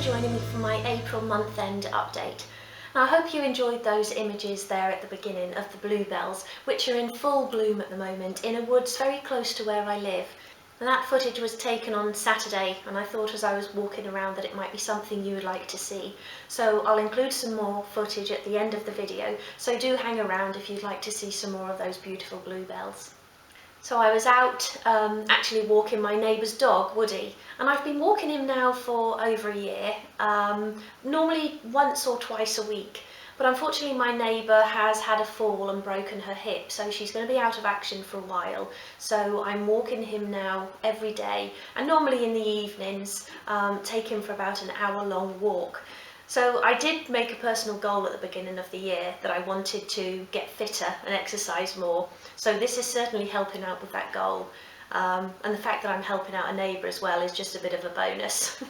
joining me for my April month-end update. Now, I hope you enjoyed those images there at the beginning of the bluebells, which are in full bloom at the moment in a woods very close to where I live. And that footage was taken on Saturday, and I thought as I was walking around that it might be something you would like to see. So I'll include some more footage at the end of the video, so do hang around if you'd like to see some more of those beautiful bluebells. So I was out actually walking my neighbour's dog, Woody, and I've been walking him now for over a year, normally once or twice a week. But unfortunately my neighbour has had a fall and broken her hip, so she's going to be out of action for a while. So I'm walking him now every day, and normally in the evenings take him for about an hour-long walk. So I did make a personal goal at the beginning of the year that I wanted to get fitter and exercise more. So this is certainly helping out with that goal. And the fact that I'm helping out a neighbour as well is just a bit of a bonus.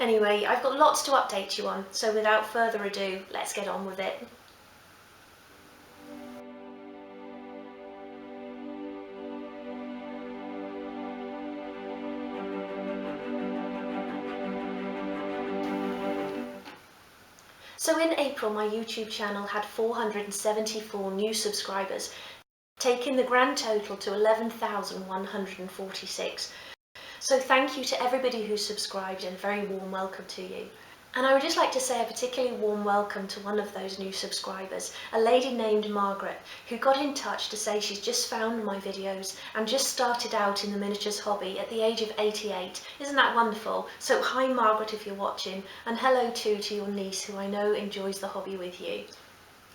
Anyway, I've got lots to update you on, so without further ado, let's get on with it. So in April, my YouTube channel had 474 new subscribers, taking the grand total to 11,146. So thank you to everybody who subscribed, and a very warm welcome to you. And I would just like to say a particularly warm welcome to one of those new subscribers, a lady named Margaret, who got in touch to say she's just found my videos and just started out in the miniatures hobby at the age of 88. Isn't that wonderful? So hi Margaret if you're watching, and hello too to your niece who I know enjoys the hobby with you.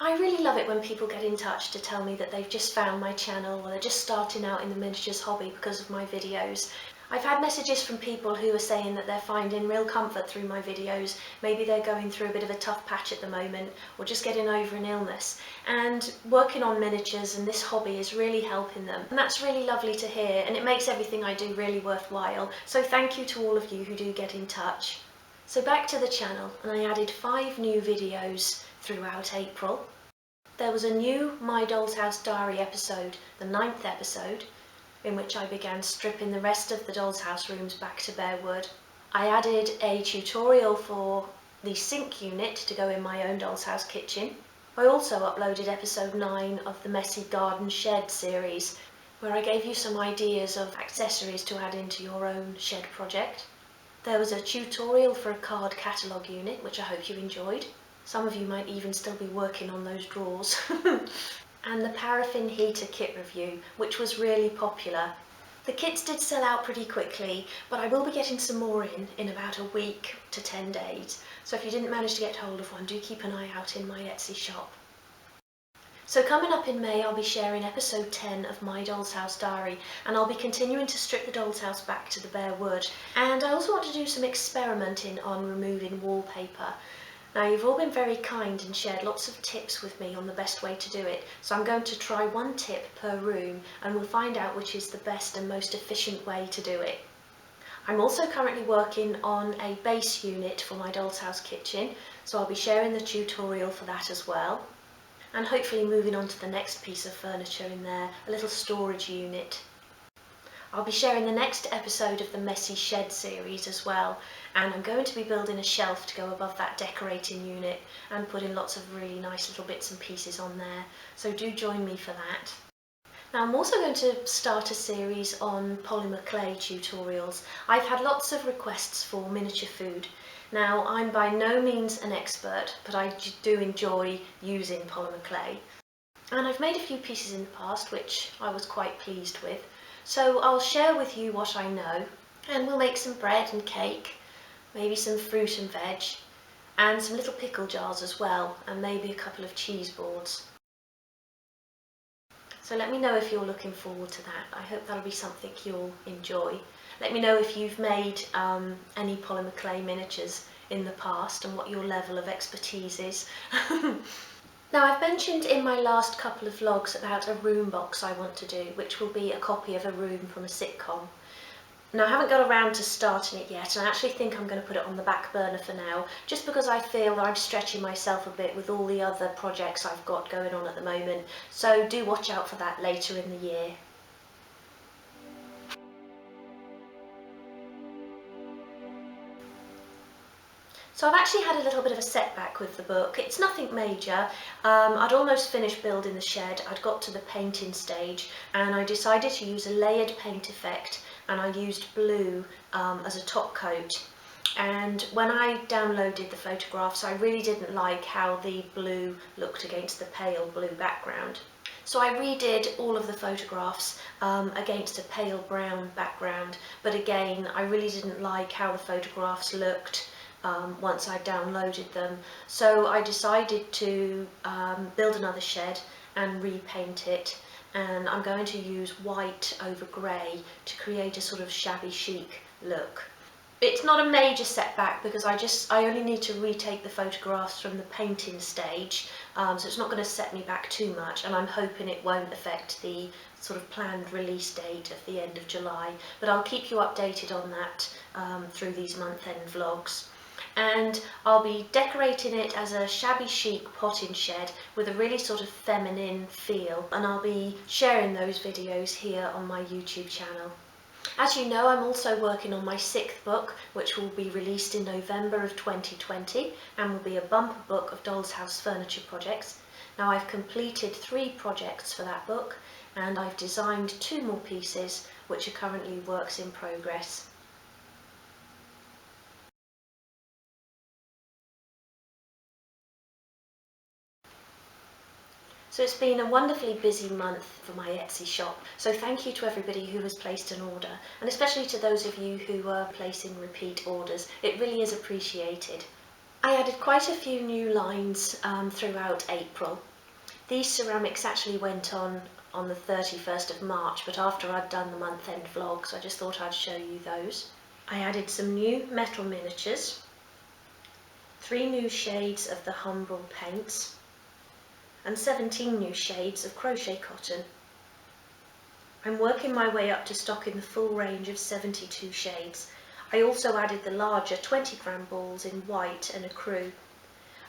I really love it when people get in touch to tell me that they've just found my channel or they're just starting out in the miniatures hobby because of my videos. I've had messages from people who are saying that they're finding real comfort through my videos. Maybe they're going through a bit of a tough patch at the moment, or just getting over an illness. And working on miniatures and this hobby is really helping them. And that's really lovely to hear, and it makes everything I do really worthwhile. So thank you to all of you who do get in touch. So back to the channel, and I added 5 new videos throughout April. There was a new My Doll's House Diary episode, the 9th episode, in which I began stripping the rest of the doll's house rooms back to bare wood. I added a tutorial for the sink unit to go in my own doll's house kitchen. I also uploaded episode 9 of the Messy Garden Shed series, where I gave you some ideas of accessories to add into your own shed project. There was a tutorial for a card catalogue unit, which I hope you enjoyed. Some of you might even still be working on those drawers. And the paraffin heater kit review, which was really popular. The kits did sell out pretty quickly, but I will be getting some more in about a week to 10 days. So if you didn't manage to get hold of one, do keep an eye out in my Etsy shop. So coming up in May, I'll be sharing episode 10 of My Doll's House Diary, and I'll be continuing to strip the doll's house back to the bare wood. And I also want to do some experimenting on removing wallpaper. Now, you've all been very kind and shared lots of tips with me on the best way to do it, so I'm going to try one tip per room and we'll find out which is the best and most efficient way to do it. I'm also currently working on a base unit for my doll's house kitchen, so I'll be sharing the tutorial for that as well. And hopefully moving on to the next piece of furniture in there, a little storage unit. I'll be sharing the next episode of the Messy Shed series as well, and I'm going to be building a shelf to go above that decorating unit and putting lots of really nice little bits and pieces on there, so do join me for that. Now I'm also going to start a series on polymer clay tutorials. I've had lots of requests for miniature food. Now I'm by no means an expert, but I do enjoy using polymer clay. And I've made a few pieces in the past which I was quite pleased with. So I'll share with you what I know, and we'll make some bread and cake, maybe some fruit and veg, and some little pickle jars as well, and maybe a couple of cheese boards. So let me know if you're looking forward to that. I hope that'll be something you'll enjoy. Let me know if you've made any polymer clay miniatures in the past and what your level of expertise is. Now, I've mentioned in my last couple of vlogs about a room box I want to do, which will be a copy of a room from a sitcom. Now, I haven't got around to starting it yet, and I actually think I'm going to put it on the back burner for now, just because I feel that I'm stretching myself a bit with all the other projects I've got going on at the moment, so do watch out for that later in the year. So I've actually had a little bit of a setback with the book. It's nothing major. I'd almost finished building the shed. I'd got to the painting stage and I decided to use a layered paint effect, and I used blue as a top coat. And when I downloaded the photographs, I really didn't like how the blue looked against the pale blue background. So I redid all of the photographs against a pale brown background, but again, I really didn't like how the photographs looked once I downloaded them. So I decided to build another shed and repaint it, and I'm going to use white over grey to create a sort of shabby chic look. It's not a major setback because I only need to retake the photographs from the painting stage, so it's not going to set me back too much, and I'm hoping it won't affect the sort of planned release date of the end of July, but I'll keep you updated on that through these month-end vlogs. And I'll be decorating it as a shabby chic potting shed with a really sort of feminine feel, and I'll be sharing those videos here on my YouTube channel. As you know, I'm also working on my 6th book, which will be released in November of 2020 and will be a bumper book of Doll's House furniture projects. Now, I've completed 3 projects for that book, and I've designed 2 more pieces which are currently works in progress. So it's been a wonderfully busy month for my Etsy shop, so thank you to everybody who has placed an order, and especially to those of you who are placing repeat orders. It really is appreciated. I added quite a few new lines throughout April. These ceramics actually went on the 31st of March, but after I'd done the month-end vlog, so I just thought I'd show you those. I added some new metal miniatures, 3 new shades of the Humbrol paints, and 17 new shades of crochet cotton. I'm working my way up to stocking the full range of 72 shades. I also added the larger 20-gram balls in white and ecru,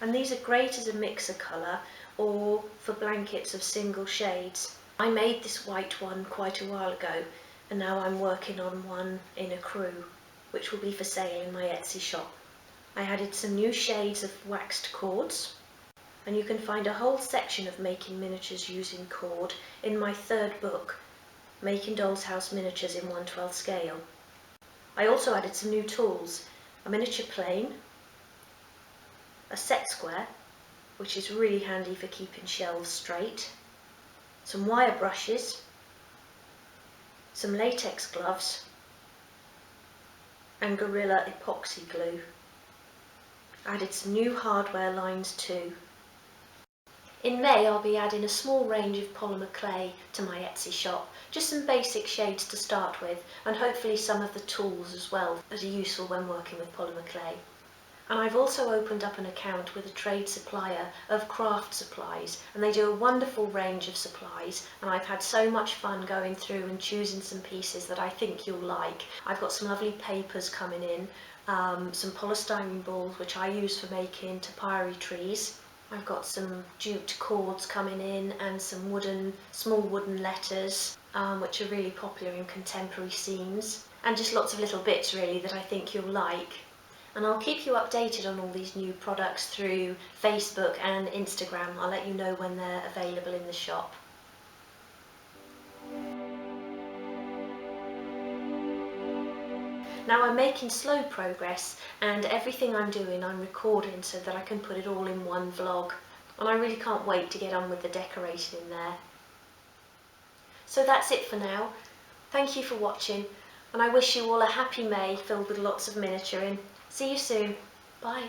and these are great as a mixer colour or for blankets of single shades. I made this white one quite a while ago, and now I'm working on one in ecru, which will be for sale in my Etsy shop. I added some new shades of waxed cords, and you can find a whole section of making miniatures using cord in my 3rd book, Making Doll's House Miniatures in 1/12 scale. I also added some new tools, a miniature plane, a set square, which is really handy for keeping shelves straight, some wire brushes, some latex gloves, and Gorilla epoxy glue. I added some new hardware lines too. In May, I'll be adding a small range of polymer clay to my Etsy shop, just some basic shades to start with, and hopefully some of the tools as well that are useful when working with polymer clay. And I've also opened up an account with a trade supplier of craft supplies, and they do a wonderful range of supplies, and I've had so much fun going through and choosing some pieces that I think you'll like. I've got some lovely papers coming in, some polystyrene balls which I use for making topiary trees. I've got some jute cords coming in and some small wooden letters, which are really popular in contemporary scenes, and just lots of little bits really that I think you'll like. And I'll keep you updated on all these new products through Facebook and Instagram. I'll let you know when they're available in the shop. Now, I'm making slow progress, and everything I'm doing I'm recording so that I can put it all in one vlog, and I really can't wait to get on with the decorating in there. So that's it for now. Thank you for watching, and I wish you all a happy May filled with lots of miniaturing. See you soon. Bye.